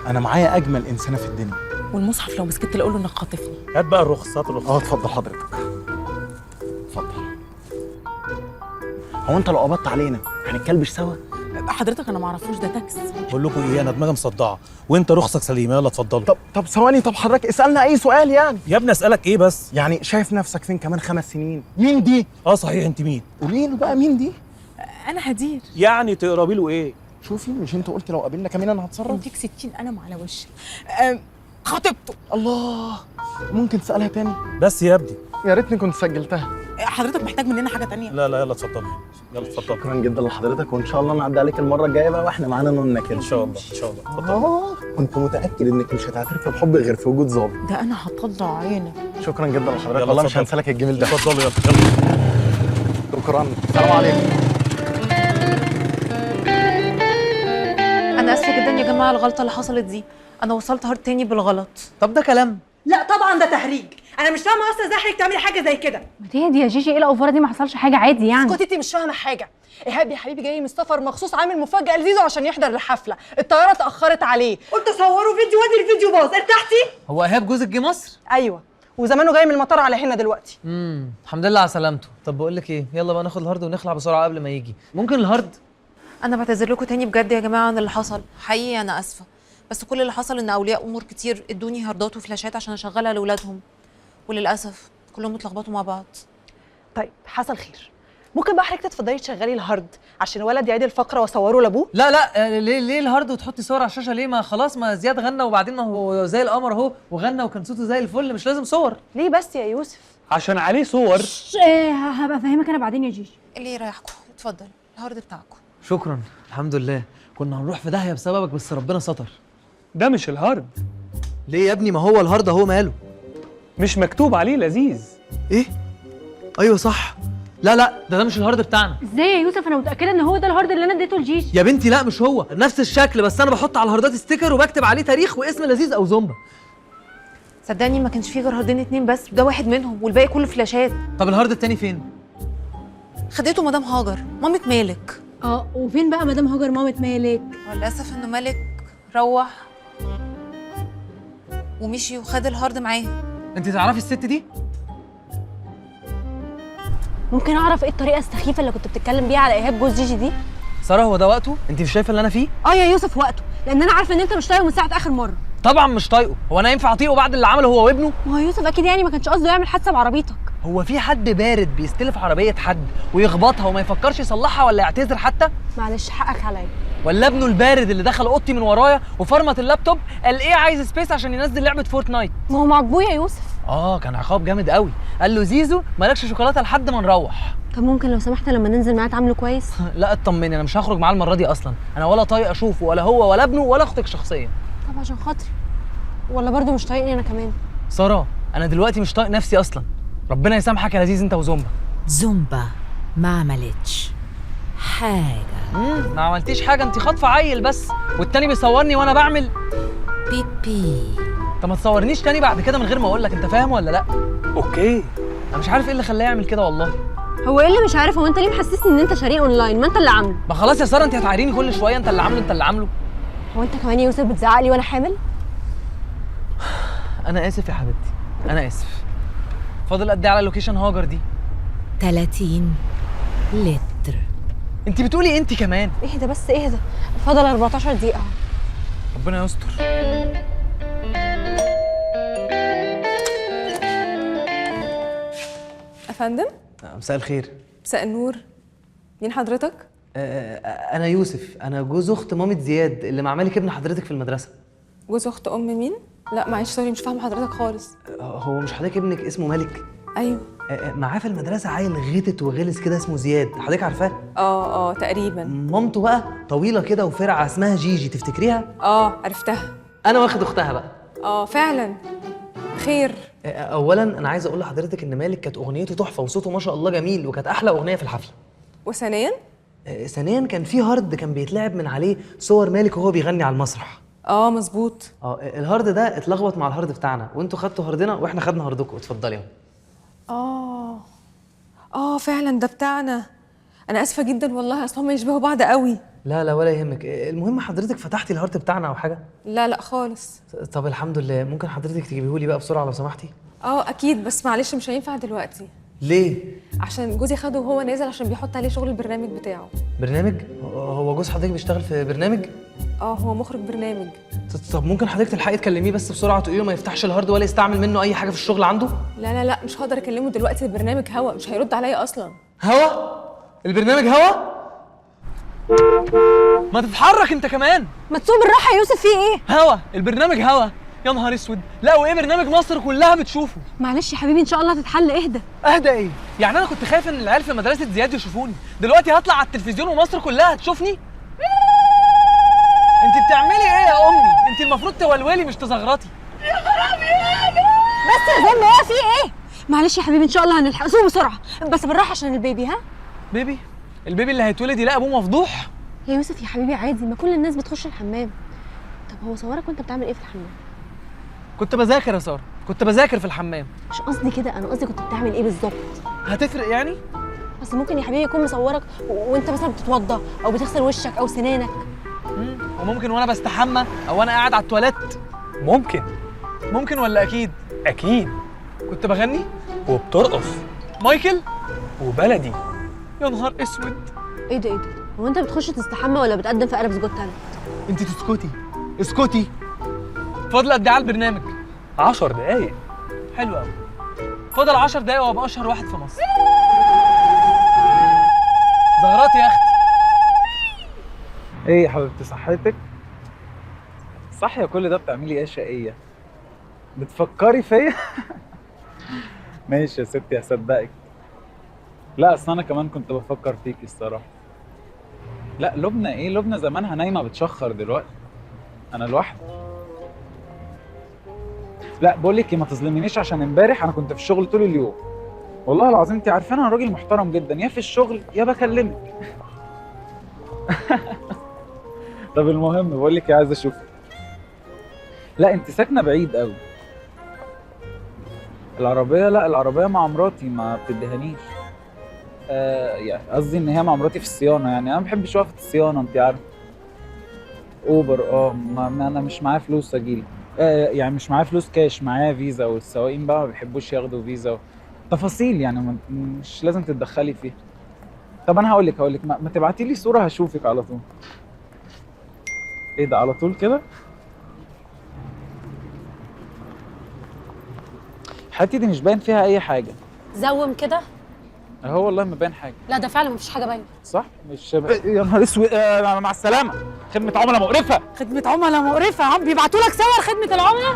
انا معايا اجمل انسانه في الدنيا. والمصحف لو مسكت تقول له انك خاطفني. هات بقى الرخص، هات الرخص. اتفضل حضرتك. اتفضل. هو انت لو قبضت علينا هنتكلبش سوا؟ حضرتك انا ما اعرفوش، ده تاكس. بقول لكم ايه، انا دماغي مصدعه وانت رخصك سليمه، يلا اتفضلوا. طب ثواني، طب حضرتك اسالنا اي سؤال يعني. يا ابني اسالك ايه بس؟ يعني شايف نفسك فين كمان 5 سنين؟ مين دي؟ صحيح، انت مين؟ قولي له بقى مين دي؟ انا هدير. يعني تقربي له ايه؟ شوفي، مش انت قلت لو قابلنا كمان انا هتصرف؟ اديك 60 قلم على وشي. خطيبته. الله، ممكن تسالها تاني؟ بس يا ابني يا ريتني كنت سجلتها. حضرتك محتاج مننا حاجه تانية؟ لا لا، يلا اتفضلوا، يلا اتفضلوا. شكرا جدا لحضرتك، وان شاء الله نعدي عليك المره الجايه بقى واحنا معانا نونه كده. ان شاء الله ان شاء الله، اتفضلوا. كنت متاكد انك مش هتعترفي بحبك غير في وجود ظابط. ده انا هطلع عينك. شكرا جدا لحضرتك، يلا والله مش اتفضل. هنسالك الجميل ده. اتفضلوا يلا يلا. شكرا، السلام عليكم. انا اسفه جدا يا جماعه الغلطه اللي حصلت دي، انا وصلت هارد تاني بالغلط. طب ده كلام؟ لا طبعا ده تهريج. انا مش فاهمه اصلا ازاي حضرتك تعملي حاجه زي كده. ما تهدي يا جيجي، ايه الاوفره دي؟ ما حصلش حاجه عادي يعني. اسكتي، انت مش فاهمه حاجه. ايهاب يا حبيبي جاي من السفر مخصوص، عامل مفاجاه لزيزو عشان يحضر الحفله، الطياره اتاخرت عليه، قلت اصوروا فيديو وادي الفيديو باظ. ارتحتي؟ هو ايهاب جوزك جه مصر؟ ايوه، وزمانه جاي من المطار على هنا دلوقتي. الحمد لله على سلامته. طب بقول لك ايه، يلا بقى ناخد الهارد ونخلع بسرعه قبل ما يجي. ممكن الهارد؟ انا بعتذر لكم تاني بجد يا جماعه عن اللي حصل، حقيقي انا اسفه، بس كل اللي حصل ان اولياء امور كتير ادوني هاردات وفلاشات عشان اشغلها لاولادهم، وللاسف كلهم اتلخبطوا مع بعض. طيب حصل خير. ممكن بقى حضرتك تتفضلي تشغلي الهارد عشان الولد يعيد الفقره واصوره لابوه؟ لا لا، ليه الهارد وتحطي صور على الشاشه ليه؟ ما خلاص، ما زياد غنى وبعدين ما هو زي القمر اهو، وغنى وكان صوته زي الفل، مش لازم صور. ليه بس يا يوسف؟ عشان عليه صور. هبقى افهمك انا بعدين يا جيجي. اللي يريحكم، اتفضل الهارد بتاعكم. شكرا، الحمد لله. كنا هنروح في داهيه بسببك بس ربنا ستر. ده مش الهارد. ليه يا ابني؟ ما هو الهارد اهو، ماله؟ مش مكتوب عليه لذيذ. ايه؟ ايوه صح. لا لا، ده مش الهارد بتاعنا. ازاي يا يوسف؟ انا متاكده ان هو ده الهارد اللي انا اديته لجيجي. يا بنتي لا، مش هو، نفس الشكل، بس انا بحط على الهاردات ستيكر وبكتب عليه تاريخ واسم لذيذ او زومبا. صدقني ما كانش فيه غير هاردين 2 بس، ده واحد منهم والباقي كله فلاشات. طب الهارد التاني فين؟ خدته مدام هاجر مامة مالك. وفين بقى مدام هاجر مامة مالك؟ وللاسف انه مالك روح ومشي وخد الهارد معاه. انت تعرفي الست دي؟ ممكن اعرف ايه الطريقه السخيفه اللي كنت بتتكلم بيها على ايهاب جوز جيجي دي؟ ساره، هو ده وقته؟ انت مش شايفه اللي انا فيه؟ يا يوسف وقته، لان انا عارفه ان انت مش طايقه من ساعه اخر مره. طبعا مش طايقه، هو انا ينفع اطيقه بعد اللي عمله هو وابنه؟ ما هو يوسف اكيد يعني ما كانش قصده يعمل حادثه بعربيتك. هو في حد بارد بيستلف عربيه حد ويخبطها وما يفكرش يصلحها ولا يعتذر حتى؟ معلش حقك عليا. ولا ابنه البارد اللي دخل اوضتي من ورايا وفرمت اللابتوب قال ايه عايز سبيس عشان ينزل لعبه فورتنايت؟ ما هو معجبوه يا يوسف. كان عقاب جامد قوي. قال له زيزو مالكش شوكولاته لحد ما نروح. طب ممكن لو سمحت لما ننزل معاه تعامله كويس؟ لا اطمني، انا مش هخرج معاه المره دي اصلا، انا ولا طايق اشوفه ولا هو ولا ابنه ولا اختك شخصيا. طب عشان خاطري، ولا برضه مش طايقني انا كمان؟ ساره، انا دلوقتي مش طايق نفسي اصلا. ربنا يسامحك يا لذيذ انت وزومبا. زومبا ما عملتش حاجه. ما عملتيش حاجه، انت خاطفه عيل بس، والتاني بيصورني وانا بعمل بيبي. انت ما تصورنيش تاني بعد كده من غير ما اقول لك، انت فاهم ولا لا؟ اوكي. انا مش عارف ايه اللي خلاه يعمل كده والله. هو ايه اللي مش عارف؟ هو انت ليه محسسني ان انت شاريه اونلاين؟ ما انت اللي عامله. ما خلاص يا ساره، انت هتعايريني كل شويه انت اللي عامله انت اللي عامله. هو انت كمان يا يوسف بتزعق لي وانا حامل؟ انا اسف يا حبيبتي، انا اسف. فاضل قد ايه على لوكيشن هاجر دي؟ 30 لتر. انت بتقولي انت كمان؟ اهدى بس اهدى، فاضل 14 دقيقه. ربنا يستر. أفندم؟ مساء الخير. مساء النور. مين حضرتك؟ انا يوسف، انا جوز اخت مامة زياد اللي مع مالك ابن حضرتك في المدرسه. جوز أخت أم مين؟ لا معلش سوري مش فاهمة حضرتك خالص. هو مش حضرتك ابنك اسمه مالك؟ أيوه. معاه في المدرسه عيل غيتت وغلس كده اسمه زياد، حضرتك عارفاه؟ تقريبا. مامته بقى طويله كده وفرعه اسمها جيجي، تفتكريها؟ عرفتها. انا واخد اختها بقى. فعلا. خير. اولا انا عايز اقول لحضرتك ان مالك كانت اغنيته تحفه وصوته ما شاء الله جميل، وكانت احلى اغنيه في الحفله. وثانيا؟ ثانيا كان في هارد كان بيتلعب من عليه صور مالك وهو بيغني على المسرح. مظبوط. الهارد ده اتلخبط مع الهارد بتاعنا، وانتوا خدتوا هاردنا واحنا خدنا هاردكم. اتفضلي اهو. فعلا ده بتاعنا. انا اسفه جدا والله، اصل هم يشبهوا بعض قوي. لا ولا يهمك. المهم حضرتك فتحتي الهارت بتاعنا او حاجه؟ لا خالص. طب الحمد لله. ممكن حضرتك تجيبيهولي بقى بسرعه لو سمحتي؟ اكيد، بس معلش مش هينفع دلوقتي ليه؟ عشان جوزي خده وهو نازل عشان بيحط عليه شغل البرنامج بتاعه. برنامج؟ هو جوز حضرتك بيشتغل في برنامج؟ هو مخرج برنامج. طب ممكن حضرتك تلحقي تكلميه بس بسرعه، تقولي له ما يفتحش الهارد ولا يستعمل منه اي حاجه في الشغل عنده؟ لا مش هقدر اكلمه دلوقتي، البرنامج هوا مش هيرد عليا اصلا. هوا؟ البرنامج هوا؟ ما تتحرك انت كمان. ما تسوق بالراحه يا يوسف، في ايه؟ هوا؟ البرنامج هوا؟ يا نهار اسود. لا وايه برنامج مصر كلها بتشوفه. معلش يا حبيبي ان شاء الله هتتحل، اهدى. اهدى ايه؟ يعني انا كنت خايف ان العيال في مدرسه زياد يشوفوني، دلوقتي هطلع على التلفزيون ومصر كلها هتشوفني؟ انت بتعملي ايه يا امي؟ انت المفروض تولولي مش تزغرطي. بس يا زلمه هو في ايه؟ معلش يا حبيبي ان شاء الله هنلحق، سوق بسرعه بس بالراحه عشان البيبي. ها بيبي؟ البيبي اللي هيتولد يلاقي ابوه مفضوح؟ يا يوسف يا حبيبي عادي، ما كل الناس بتخش الحمام. طب هو صورك وانت بتعمل ايه في الحمام؟ كنت بذاكر يا ساره، كنت بذاكر في الحمام. مش قصدي كده، انا قصدي كنت بتعمل ايه بالظبط. هتفرق يعني؟ بس ممكن يا حبيبي يكون مصورك وانت مثلا بتتوضى او بتغسل وشك او سنانك. وممكن وانا بستحمى او وانا قاعد على التواليت. ممكن ولا اكيد؟ اكيد. كنت بغني وبترقص مايكل وبلدي. يا نهار اسود. ايه ده هو انت بتخش تستحمى ولا بتقدم في قلب جوت تالنت؟ انت اسكتي. فاضل قد ايه على البرنامج؟ 10 دقايق. حلو قوي. فاضل 10 دقايق وابقى اشهر واحد في مصر. زغراتي يا اختي. ايه يا حبيبتي صحتك؟ صاحيه كل ده بتعملي ايه شقيه؟ بتفكري فيا؟ ماشي يا ستي هصدقك. لا اصل انا كمان كنت بفكر فيكي الصراحه. لا لبنى ايه؟ لبنى زمانها نايمه بتشخر دلوقتي. انا لوحدي. لا بقول لك ما تظلمينيش عشان امبارح انا كنت في الشغل طول اليوم. والله العظيم انت عارفه انا راجل محترم جدا، يا في الشغل يا بكلمك. طب المهم بقول لك عايز اشوفك. لا انت ساكنه بعيد قوي. العربيه؟ لا العربيه مع مراتي ما بتدهنيش. يعني قصدي ان هي مع مراتي في الصيانه، يعني انا ما بحبش وقفه الصيانه انت عارفه. اوبر ما انا مش معايا فلوس اجيلك. يعني مش معايا فلوس كاش، معايا فيزا والسواقين بقى ما بيحبوش ياخدوا فيزا. تفاصيل يعني مش لازم تتدخلي فيها. طب انا هقول لك ما تبعتي لي صوره هشوفك على طول. ايه ده على طول كده؟ حياتي دي مش باين فيها اي حاجه. زوم كده. اهو والله ما باين حاجه. لا ده فعلا مفيش حاجه باينه. صح؟ مش يا نهار اسود. مع السلامه. خدمه عملاء مقرفه. خدمه عملاء مقرفه يا عم، بيبعتوا لك صور خدمه العملاء.